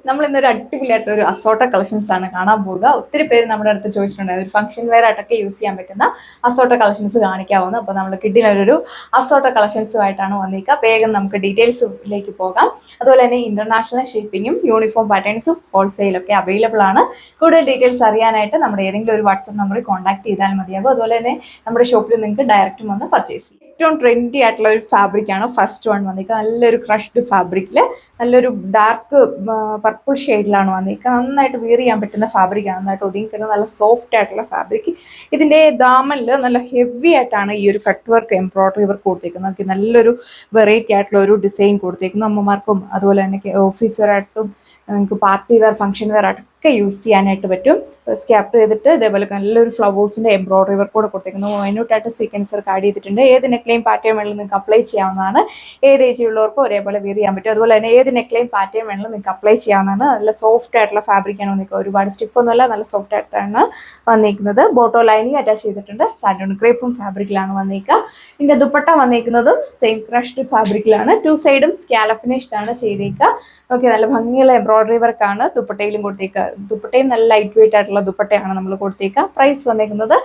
നമ്മൾ ഇന്നൊരു അടിപൊളിയായിട്ട് ഒരു അസോട്ട കളക്ഷൻസ് ആണ് കാണാൻ പോവുക. ഒത്തിരി പേര് നമ്മുടെ അടുത്ത് ചോദിച്ചിട്ടുണ്ടായിരുന്നു ഒരു ഫംഗ്ഷൻ വെയർ ആയിട്ടൊക്കെ യൂസ് ചെയ്യാൻ പറ്റുന്ന അസോട്ട കളക്ഷൻസ് കാണിക്കാവുന്നു. അപ്പോൾ നമ്മൾ കിഡിലൊരു അസോട്ട കളക്ഷൻസുമായിട്ടാണ് വന്നിരിക്കുക. വേഗം നമുക്ക് ഡീറ്റെയിൽസിലേക്ക് പോകാം. അതുപോലെ തന്നെ ഇന്റർനാഷണൽ ഷിപ്പിങ്ങും യൂണിഫോം പാറ്റേൺസും ഹോൾസെയിലൊക്കെ അവൈലബിൾ ആണ്. കൂടുതൽ ഡീറ്റെയിൽസ് അറിയാനായിട്ട് നമ്മുടെ ഏതെങ്കിലും ഒരു വാട്സ്ആപ്പ് നമ്പറിൽ കോൺടാക്ട് ചെയ്താൽ മതിയാകും. അതുപോലെ തന്നെ നമ്മുടെ ഷോപ്പിൽ നിങ്ങൾക്ക് ഡയറക്റ്റ് വന്ന് പർച്ചേസ് ചെയ്യാം. ഏറ്റവും ട്രെൻഡി ആയിട്ടുള്ള ഒരു ഫാബ്രിക് ആണ് ഫസ്റ്റ് വൺ വന്നിരിക്കുക. നല്ലൊരു ക്രഷ്ഡ് ഫാബ്രിക്കിൽ നല്ലൊരു ഡാർക്ക് പർപ്പിൾ ഷെയ്ഡിലാണ് വന്നിരിക്കുക. നന്നായിട്ട് വിയർ ചെയ്യാൻ പറ്റുന്ന ഫാബ്രിക് ആണ്. നന്നായിട്ട് ഒതുങ്ങിക്കിട്ടുന്ന നല്ല സോഫ്റ്റ് ആയിട്ടുള്ള ഫാബ്രിക്. ഇതിന്റെ ദാമനിൽ നല്ല ഹെവി ആയിട്ടാണ് ഈ ഒരു കട്ട് വർക്ക് എംബ്രോയിഡറി വർക്ക് കൊടുത്തേക്കുന്നത്. നമുക്ക് നല്ലൊരു വെറൈറ്റി ആയിട്ടുള്ള ഒരു ഡിസൈൻ കൊടുത്തേക്കുന്നു. അമ്മമാർക്കും അതുപോലെ തന്നെ ഓഫീസറായിട്ടും നിങ്ങൾക്ക് പാർട്ടി വെയർ ഫംഗ്ഷൻ വെയർ ആയിട്ടൊക്കെ യൂസ് ചെയ്യാനായിട്ട് പറ്റും. സ്കാപ്പ് ചെയ്തിട്ട് ഇതേപോലെ നല്ലൊരു ഫ്ലവേഴ്സിന്റെ എംബ്രോയിഡറി വർക്ക് കൂടെ കൊടുത്തേക്കുന്നു. മൈന്യൂട്ടായിട്ട് സീക്വൻസ് വർക്ക് ആഡ് ചെയ്തിട്ടുണ്ട്. ഏത് നെക്ലൈൻ പാറ്റേൺ വേണമെങ്കിലും നിങ്ങൾക്ക് അപ്ലൈ ചെയ്യാവുന്നതാണ്. ഏത് ഏജിലുള്ളവർക്കും ഒരേപോലെ വെയർ ചെയ്യാൻ പറ്റും. അതുപോലെ തന്നെ ഏത് നെക്ലൈൻ പാറ്റേൺ വേണമെങ്കിലും നിങ്ങൾക്ക് അപ്ലൈ ചെയ്യാവുന്നതാണ്. നല്ല സോഫ്റ്റ് ആയിട്ടുള്ള ഫാബ്രിക്കാണ് വന്നിരിക്കുക. ഒരുപാട് സ്റ്റിഫ് ഒന്നുമല്ല, നല്ല സോഫ്റ്റ് ആയിട്ടാണ് വന്നിരിക്കുന്നത്. ബോട്ടോ ലൈനിങ് അറ്റാച്ച് ചെയ്തിട്ടുണ്ട്. സാൻഡൂൺ ക്രേപ്പും ഫാബ്രിക്കിലാണ് വന്നിരിക്കുക. ഇതിന്റെ ദുപ്പട്ട വന്നിരിക്കുന്നതും സെയിം ക്രഷ്ഡ് ഫാബ്രിക്കിലാണ്. ടു സൈഡും സ്കാലപ്പ് ഫിനിഷ്ഡ് ആണ് ചെയ്തേക്കുക. ഓക്കെ, നല്ല ഭംഗിയുള്ള എംബ്രോയിഡറി വർക്കാണ് ദുപ്പട്ടയിലും കൊടുത്തേക്കുക. ദുപ്പട്ടയും നല്ല ലൈറ്റ് വെയിറ്റ് ആയിട്ടുള്ള ദുപ്പട്ടയാണ് നമ്മൾ കൊടുത്തേക്കുക. പ്രൈസ് വന്നിരിക്കുന്നത്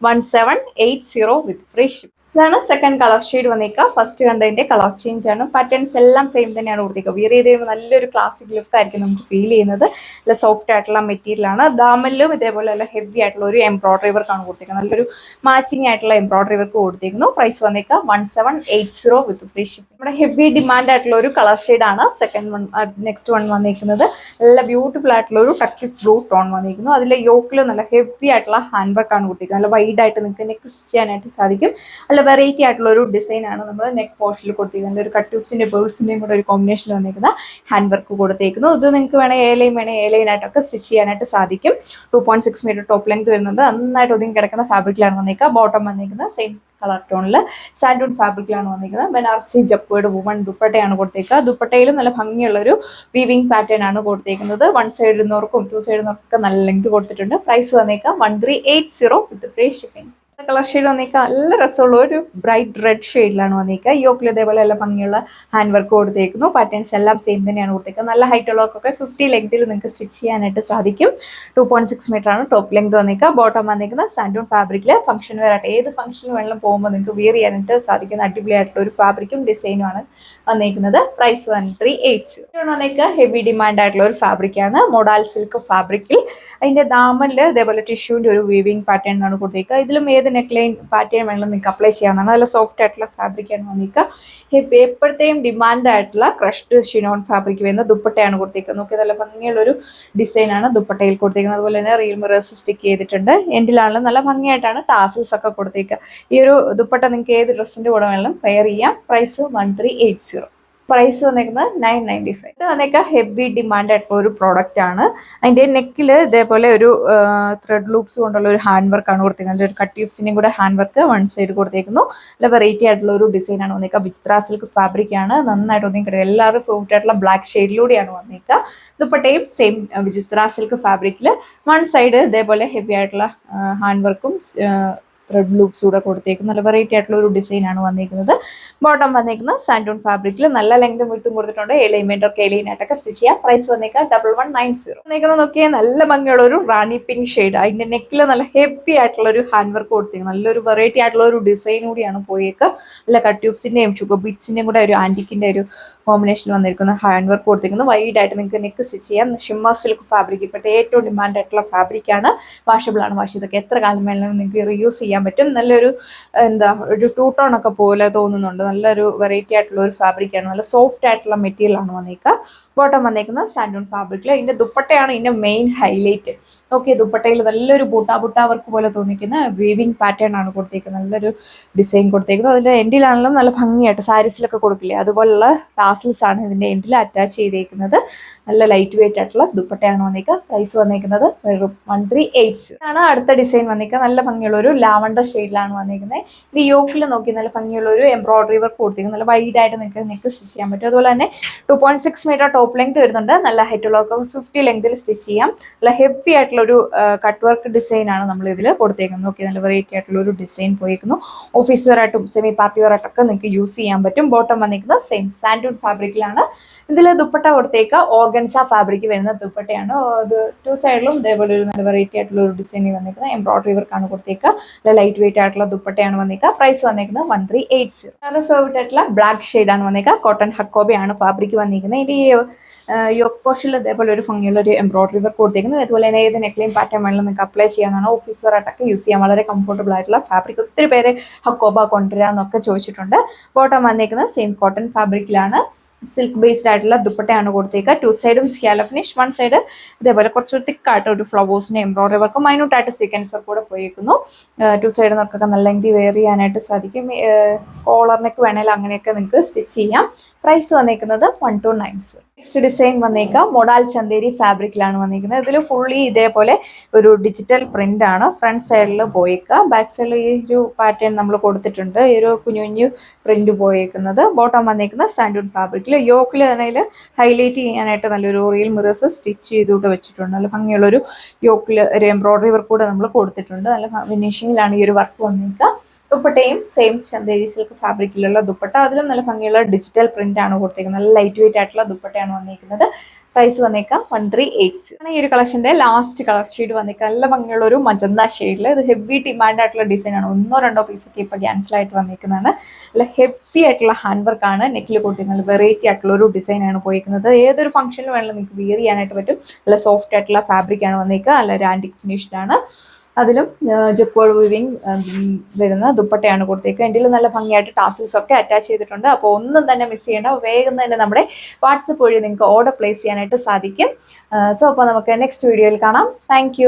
1780 വിത്ത് ഫ്രീ ഷിപ്പ്. ഇതാണ് സെക്കൻഡ് കളർ ഷെയ്ഡ് വന്നേക്കുക. ഫസ്റ്റ് കണ്ടതിന്റെ കളർ ചേഞ്ച് ആണ്. പാറ്റേൺസ് എല്ലാം സെയിം തന്നെയാണ് കൊടുത്തേക്കുക. വിയർ ചെയ്ത് കഴിയുമ്പോൾ നല്ലൊരു ക്ലാസിക് ലുക്ക് ആയിരിക്കും നമുക്ക് ഫീൽ ചെയ്യുന്നത്. നല്ല സോഫ്റ്റ് ആയിട്ടുള്ള മെറ്റീരിയൽ ആണ്. ദാമനിലും ഇതേപോലെ നല്ല ഹെവി ആയിട്ടുള്ള ഒരു എംബ്രോയിഡറി വർക്ക് ആണ് കൊടുത്തേക്കുന്നത്. നല്ലൊരു മാച്ചിങ് ആയിട്ടുള്ള എംബ്രോയിഡറി വർക്ക് കൊടുത്തേക്കുന്നു. പ്രൈസ് വന്നേക്കുക 1780 വിത്ത് ഫ്രീ ഷിപ്പ്. നമ്മുടെ ഹെവി ഡിമാൻഡ് ആയിട്ടുള്ള ഒരു കളർ ഷെയ്ഡ് ആണ് സെക്കൻഡ് വൺ. നെക്സ്റ്റ് വൺ വന്നിരിക്കുന്നത് നല്ല ബ്യൂട്ടിഫുൾ ആയിട്ടുള്ള ഒരു ടർക്കിഷ് ബ്ലൂ ടോൺ വന്നിരിക്കുന്നു. അതിലെ യോക്കിൽ നല്ല ഹെവി ആയിട്ടുള്ള ഹാൻഡ് വർക്ക് ആണ് കൊടുത്തേക്കുന്നത്. നല്ല വൈഡ് ആയിട്ട് നിങ്ങൾക്ക് നെക്ക് ചെയ്യാനായിട്ട് സാധിക്കും. നല്ല വെറൈറ്റി ആയിട്ടുള്ള ഒരു ഡിസൈൻ ആണ് നമ്മൾ നെക്ക് പോർഷനിൽ കൊടുത്തിരിക്കുന്നത്. ഒരു കട്ട്യൂബ്സിന്റെ ബേൾസിന്റെയും കൂടെ ഒരു കോമ്പിനേഷനിൽ വന്നിരിക്കുന്ന ഹാൻഡ് വർക്ക് കൊടുത്തേക്കുന്നു. ഇത് നിങ്ങൾക്ക് വേണേൽ എ ലൈൻ ആയിട്ടൊക്കെ സ്റ്റിച്ച് ചെയ്യാനായിട്ട് സാധിക്കും. 2.6 മീറ്റർ ടോപ്പ് ലെങ്ത് വരുന്നുണ്ട്. നന്നായിട്ട് ഒതുങ്ങി കിടക്കുന്ന ഫാബ്രിക്കിലാണ് വന്നിരിക്കുക. ബോട്ടം വന്നിരിക്കുന്നത് സെയിം കളർ ടോണിൽ സാൻഡൂൺ ഫാബ്രിക്കിലാണ് വന്നിരിക്കുന്നത്. ബനാറസി ജപ്പേർഡ് വുമൺ ദുപ്പട്ടയാണ് കൊടുത്തേക്കുക. ദുപ്പട്ടയിലും നല്ല ഭംഗിയുള്ള ഒരു വീവിംഗ് പാറ്റേൺ ആണ് കൊടുത്തേക്കുന്നത്. വൺ സൈഡ് ഇരുന്നവർക്കും ടു സൈഡ് ഇരുന്നവർക്കൊക്കെ നല്ല ലെങ്ത് കൊടുത്തിട്ടുണ്ട്. പ്രൈസ് വന്നേക്കുക 1380 with free shipping. Colour shade വന്നിരിക്കുക നല്ല രസമുള്ള ഒരു ബ്രൈറ്റ് റെഡ് ഷെയ്ഡിലാണ് വന്നിരിക്കുക. യോക്കിൽ ഇതേപോലെ എല്ലാം ഭംഗിയുള്ള ഹാൻഡ് വർക്ക് കൊടുത്തേക്കുന്നു. പാറ്റേൺസ് എല്ലാം സെയിം തന്നെയാണ് കൊടുത്തേക്കുന്നത്. നല്ല ഹൈറ്റ് ഉള്ളവർക്കൊക്കെ 50 ലെങ്തിൽ നിങ്ങൾക്ക് സ്റ്റിച്ച് ചെയ്യാനായിട്ട് സാധിക്കും. 2.6 മീറ്റർ ആണ് ടോപ്പ് ലെങ്ത് വന്നിരിക്കുക. ബോട്ടം വന്നിരിക്കുന്നത് സാൻഡൂൺ ഫാബ്രിക്കിൽ ഫംഗ്ഷൻ വെയർ ആയിട്ട് ഏത് ഫംഗ്ഷന് വേണമെങ്കിലും പോകുമ്പോൾ നിങ്ങൾക്ക് വിയർ ചെയ്യാനായിട്ട് സാധിക്കുന്ന അടിപൊളിയായിട്ടുള്ള ഒരു ഫാബ്രിക്കും ഡിസൈനുമാണ് വന്നിരിക്കുന്നത്. പ്രൈസ് 1380. വന്നിരിക്കുക ഹെവി ഡിമാൻഡ് ആയിട്ടുള്ള ഒരു ഫാബ്രിക്കാണ്. മൊഡാൽ സിൽക്ക് ഫാബ്രിക്കിൽ അതിന്റെ ദാമനിൽ ഇതേപോലെ ടിഷ്യൂവിന്റെ ഒരു വീവിംഗ് പാറ്റേൺ ആണ് കൊടുത്തേക്കുക. ഇതിലും ഏത് നെക്ലൈൻ പാറ്റേൺ വേണമെങ്കിലും നിങ്ങൾക്ക് അപ്ലൈ ചെയ്യാവുന്നതാണ്. നല്ല സോഫ്റ്റ് ആയിട്ടുള്ള ഫാബ്രിക്കാണ് വന്നിരിക്കുക. എപ്പോഴത്തെയും ഡിമാൻഡ് ആയിട്ടുള്ള ക്രഷ്ഡ് ഷിനോൺ ഫാബ്രിക് വരുന്ന ദുപ്പട്ടയാണ് കൊടുത്തേക്കുന്നത്. നോക്കി നല്ല ഭംഗിയുള്ള ഒരു ഡിസൈനാണ് ദുപ്പട്ടയിൽ കൊടുത്തേക്കുന്നത്. അതുപോലെ തന്നെ റിയൽ മിറേഴ്സ് സ്റ്റിക്ക് ചെയ്തിട്ടുണ്ട്. എൻഡിലാണെങ്കിലും നല്ല ഭംഗിയായിട്ടാണ് ടാസിൽസ് ഒക്കെ കൊടുത്തേക്കുക. ഈ ഒരു ദുപ്പട്ട നിങ്ങൾക്ക് ഏത് ഡ്രസ്സിന്റെ കൂടെ വേണമെങ്കിലും പെയർ ചെയ്യാം. പ്രൈസ് 1380. പ്രൈസ് വന്നേക്കുന്നത് 995. ഇത് വന്നേക്കുക ഹെവി ഡിമാൻഡ് ആയിട്ടുള്ള ഒരു പ്രോഡക്റ്റ് ആണ്. അതിന്റെ നെക്കിൽ ഇതേപോലെ ഒരു ത്രെഡ് ലൂപ്സ് കൊണ്ടുള്ള ഒരു ഹാൻഡ് വർക്ക് ആണ് കൊടുത്തേക്കുന്നത്. ഒരു കട്ട്യൂബ്സിന്റെയും കൂടെ ഹാൻഡ് വർക്ക് വൺ സൈഡ് കൊടുത്തേക്കുന്നു. നല്ല വെറൈറ്റി ആയിട്ടുള്ള ഒരു ഡിസൈൻ ആണ് വന്നേക്കുക. വിചിത്ര സിൽക്ക് ഫാബ്രിക് ആണ്. നന്നായിട്ട് ഒതുങ്ങിക്കിട്ടുക. എല്ലാവരും ഫേവറേറ്റ് ആയിട്ടുള്ള ബ്ലാക്ക് ഷെയ്ഡിലൂടെയാണ് വന്നേക്കുക. ദുപ്പട്ടയും സെയിം വിചിത്ര സിൽക്ക് ഫാബ്രിക്കിൽ വൺ സൈഡ് ഇതേപോലെ ഹെവി ആയിട്ടുള്ള ഹാൻഡ് വർക്കും ത്രെഡ് ലൂപ്സ് കൂടെ കൊടുത്തേക്കുന്നു. നല്ല വെറൈറ്റി ആയിട്ടുള്ള ഒരു ഡിസൈൻ ആണ് വന്നിരിക്കുന്നത്. ബോട്ടം വന്നിരിക്കുന്നത് സാൻഡൂൺ ഫാബ്രിക്കിൽ നല്ല ലെങ്തും വിട്ടും കൊടുത്തിട്ടുണ്ട്. എലൈൻമെന്റൊക്കെ എലൈനായിട്ടൊക്കെ സ്റ്റിച്ച് ചെയ്യാം. പ്രൈസ് വന്നേക്കുക 1190. വന്നിരിക്കുന്നത് നോക്കിയാൽ നല്ല ഭംഗിയുള്ള ഒരു റാണി പിങ്ക് ഷെയ്ഡ്. അതിന്റെ നെക്കിൽ നല്ല ഹെവി ആയിട്ടുള്ള ഒരു ഹാൻഡ് വർക്ക് കൊടുത്തേക്കുന്നു. നല്ലൊരു വെറൈറ്റി ആയിട്ടുള്ള ഒരു ഡിസൈൻ കൂടിയാണ് പോയേക്കുക. നല്ല കട്ട്യൂബ്സിന്റെയും ഷുഗർ ബീറ്റ്സിന്റെയും കൂടെ ഒരു ആന്റിക്കിന്റെ ഒരു കോമ്പിനേഷനിൽ വന്നിരിക്കുന്ന ഹാൻഡ് വർക്ക് കൊടുത്തിരിക്കുന്നു. വൈഡ് ആയിട്ട് നിങ്ങൾക്ക് നെക്ക് സ്റ്റിച്ച് ചെയ്യാം. ഷിമ്മർ സിൽക്ക് ഫാബ്രിക് ഇപ്പോഴത്തെ ഏറ്റവും ഡിമാൻഡ് ആയിട്ടുള്ള ഫാബ്രിക്കാണ്. വാഷബിൾ ആണ്. വാഷ് ചെയ്തൊക്കെ എത്ര കാലം വേണമെങ്കിലും നിങ്ങൾക്ക് റീയൂസ് ചെയ്യാൻ പറ്റും. നല്ലൊരു ഒരു ടൂ ടോൺ ഒക്കെ പോലെ തോന്നുന്നുണ്ട്. നല്ലൊരു വെറൈറ്റി ആയിട്ടുള്ള ഒരു ഫാബ്രിക്കാണ്. നല്ല സോഫ്റ്റ് ആയിട്ടുള്ള മെറ്റീരിയൽ ആണ് വന്നിരിക്കുക. ബോട്ടം വന്നിരിക്കുന്നത് സാൻഡൂൺ ഫാബ്രിക്കിൽ. ഇതിന്റെ ദുപ്പട്ടയാണ് ഇതിന്റെ മെയിൻ ഹൈലൈറ്റ്. ഓക്കെ, ദുപ്പട്ടയിൽ നല്ലൊരു ബുട്ടാ വർക്ക് പോലെ തോന്നിക്കുന്ന വീവിംഗ് പാറ്റേൺ ആണ് കൊടുത്തേക്കുന്നത്. നല്ലൊരു ഡിസൈൻ കൊടുത്തേക്കുന്നത്. അതിന്റെ എൻഡിലാണെങ്കിലും നല്ല ഭംഗിയായിട്ട് സാരീസിലൊക്കെ കൊടുക്കില്ലേ അതുപോലുള്ള ടാസിൽസ് ആണ് ഇതിന്റെ എൻഡിൽ അറ്റാച്ച് ചെയ്തേക്കുന്നത്. നല്ല ലൈറ്റ് വെയിറ്റ് ആയിട്ടുള്ള ദുപ്പട്ടയാണ് വന്നിരിക്കുക. പ്രൈസ് വന്നിരിക്കുന്നത് 1380. ഇതാണ് അടുത്ത ഡിസൈൻ വന്നിരിക്കുക. നല്ല ഭംഗിയുള്ള ഒരു ലാവണ്ടർ ഷെയ്ഡിലാണ് വന്നിരിക്കുന്നത്. ഇത് യോക്കിൽ നോക്കി നല്ല ഭംഗിയുള്ള ഒരു എംബ്രോയിഡറി വർക്ക് കൊടുത്തിരിക്കുന്നത്. നല്ല വൈഡ് ആയിട്ട് നിങ്ങൾക്ക് നെക്ക് സ്റ്റിച്ച് ചെയ്യാൻ പറ്റും. അതുപോലെ തന്നെ 2.6 മീറ്റർ ടോപ്പ് ലെങ്ത് വരുന്നുണ്ട്. നല്ല ഹൈറ്റ് ഉള്ളവർക്ക് 50 ലെങ്തിൽ സ്റ്റിച്ച് ചെയ്യാം. നല്ല ഹെവി ആയിട്ടുള്ള ഒരു കട്ട് വർക്ക് ഡിസൈൻ ആണ് നമ്മൾ ഇതിൽ കൊടുത്തേക്കുന്നത്. നോക്കി നല്ല വെറൈറ്റി ആയിട്ടുള്ള ഒരു ഡിസൈൻ പോയിരിക്കുന്നു. ഓഫീസ് വെയർ ആയിട്ടും സെമി പാർട്ടി വെയർ ആയിട്ടൊക്കെ നിങ്ങൾക്ക് യൂസ് ചെയ്യാൻ പറ്റും. ബോട്ടം വന്നിരിക്കുന്നത് സെയിം സാൻഡൂൺ ഫാബ്രിക്കിലാണ്. ഇതിൽ ദുപ്പട്ട കൊടുത്തേക്ക ഓർഗൻസ ഫാബ്രിക് വരുന്ന ദുപ്പട്ടയാണ്. അത് 2 സൈഡിലും ഇതേപോലെ ഒരു നല്ല വെറൈറ്റി ആയിട്ടുള്ള ഒരു ഡിസൈനിൽ വന്നിരിക്കുന്നത് എംബ്രോയിഡറി വർക്കാണ് കൊടുത്തേക്കുക. ലൈറ്റ് വെയിറ്റ് ആയിട്ടുള്ള ദുപ്പട്ടയാണ് വന്നിരിക്കുക. പ്രൈസ് വന്നിരിക്കുന്നത് 1380. നല്ല ഫേവറേറ്റ് ആയിട്ടുള്ള ബ്ലാക്ക് ഷെയ്ഡാണ് വന്നിരിക്കുക. കോട്ടൺ ഹക്കോബയാണ് ഫാബ്രിക് വന്നിരിക്കുന്നത്. ഇത് യോക്ക് പോർഷനിൽ ഇതേപോലെ ഒരു ഭംഗിയുള്ള ഒരു എംബ്രോയിഡറി വർക്ക് കൊടുത്തേക്കുന്നത്. അതുപോലെ തന്നെ ഏത് നെക്ലൈൻ പാറ്റേൺ വേണമെങ്കിലും നിങ്ങൾക്ക് അപ്ലൈ ചെയ്യാനാണ്. ഓഫീസ് വെയറായിട്ടൊക്കെ യൂസ് ചെയ്യാൻ വളരെ കംഫർട്ടബിൾ ആയിട്ടുള്ള ഫാബ്രിക്. ഒത്തിരി പേര് ഹക്കോബ കൊണ്ടുവരാമെന്നൊക്കെ ചോദിച്ചിട്ടുണ്ട്. ബോട്ടം വന്നിരിക്കുന്നത് സെയിം കോട്ടൺ ഫാബ്രിക്കിലാണ്. സിൽക്ക് ബേസ്ഡ് ആയിട്ടുള്ള ദുപ്പട്ടയാണ് കൊടുത്തേക്കുക. 2 സൈഡും സ്കാല ഫിനിഷ്, 1 സൈഡ് ഇതേപോലെ കുറച്ച് തിക്കായിട്ട് ഒരു ഫ്ലവേഴ്സിന്റെ എംബ്രോയിഡറി വർക്കും മൈന്യൂട്ടായിട്ട് സീക്വൻസ് വർക്ക് കൂടെ പോയിരിക്കുന്നു. 2 സൈഡ് നിന്നൊക്കെ നല്ല ലെങ്തി വെയർ ചെയ്യാനായിട്ട് സാധിക്കും. സ്കോളറിനൊക്കെ വേണമെങ്കിൽ അങ്ങനെയൊക്കെ നിങ്ങൾക്ക് സ്റ്റിച്ച് ചെയ്യാം. പ്രൈസ് വന്നിരിക്കുന്നത് 1290. നെക്സ്റ്റ് ഡിസൈൻ വന്നേക്കാം മൊഡാൽ ചന്തേരി ഫാബ്രിക്കിലാണ് വന്നിരിക്കുന്നത്. ഇതിൽ ഫുള്ളി ഇതേപോലെ ഒരു ഡിജിറ്റൽ പ്രിന്റ് ആണ്. ഫ്രണ്ട് സൈഡിൽ പോയേക്കുക, ബാക്ക് സൈഡിൽ ഈ ഒരു പാറ്റേൺ നമ്മൾ കൊടുത്തിട്ടുണ്ട്. ഈ ഒരു കുഞ്ഞു പ്രിന്റ് പോയേക്കുന്നത്. ബോട്ടം വന്നിരിക്കുന്നത് സാൻഡൂൺ ഫാബ്രിക്കിൽ. യോക്കിൽ തന്നെ ഹൈലൈറ്റ് ചെയ്യാനായിട്ട് നല്ലൊരു റിയൽ മിറേഴ്സ് സ്റ്റിച്ച് ചെയ്തുകൊണ്ട് വെച്ചിട്ടുണ്ട്. നല്ല ഭംഗിയുള്ളൊരു യോക്കിൽ ഒരു എംബ്രോയിഡറി വർക്ക് കൂടെ നമ്മൾ കൊടുത്തിട്ടുണ്ട്. നല്ല ഫിനിഷിങ്ങിലാണ് ഈ ഒരു വർക്ക് വന്നിരിക്കുക. ദുപ്പട്ടയും സെയിം ചന്തേരി സിൽക്ക് ഫാബ്രിക്കിലുള്ള ദുപ്പട്ട. അതിലും നല്ല ഭംഗിയുള്ള ഡിജിറ്റൽ പ്രിന്റ് ആണ് കൊടുത്തിരിക്കുന്നത്. നല്ല ലൈറ്റ് വെയിറ്റ് ആയിട്ടുള്ള ദുപ്പട്ടയാണ് വന്നിരിക്കുന്നത്. പ്രൈസ് വന്നേക്കാം 1380. ഈ ഒരു കളക്ഷന്റെ ലാസ്റ്റ് കളർ ഷെയ്ഡ് വന്നേക്കാം നല്ല ഭംഗിയുള്ള ഒരു മജന്ത ഷെയ്ഡിൽ. ഇത് ഹെവി ഡിമാൻഡ് ആയിട്ടുള്ള ഡിസൈൻ ആണ്. 1-2 പീസൊക്കെ ഇപ്പൊ ക്യാൻസൽ ആയിട്ട് വന്നിരിക്കുന്നതാണ്. നല്ല ഹെവി ആയിട്ടുള്ള ഹാൻഡ് വർക്ക് ആണ് നെക്കിൽ കൊടുത്തിരിക്കുന്നത്. വെറൈറ്റി ആയിട്ടുള്ള ഒരു ഡിസൈൻ ആണ് പോയിരിക്കുന്നത്. ഏതൊരു ഫംഗ്ഷനിൽ വേണമെങ്കിലും നിങ്ങൾക്ക് വിയർ ചെയ്യാനായിട്ട് പറ്റും. നല്ല സോഫ്റ്റ് ആയിട്ടുള്ള ഫാബ്രിക് ആണ് വന്നിരിക്കുക. നല്ല ഒരു ആന്റിക് ഫിനിഷ്ഡ് ആണ്. അതിലും ജെക്കോഡ് വീവിങ് വരുന്ന ദുപ്പട്ടയാണ് കൊടുത്തേക്കുക. എൻ്റെ നല്ല ഭംഗിയായിട്ട് ടാസിൽസ് ഒക്കെ അറ്റാച്ച് ചെയ്തിട്ടുണ്ട്. അപ്പോൾ ഒന്നും തന്നെ മിസ് ചെയ്യേണ്ട. വേഗം തന്നെ നമ്മുടെ വാട്സപ്പ് വഴി നിങ്ങൾക്ക് ഓർഡർ പ്ലേസ് ചെയ്യാനായിട്ട് സാധിക്കും. സോ അപ്പോൾ നമുക്ക് നെക്സ്റ്റ് വീഡിയോയിൽ കാണാം. താങ്ക്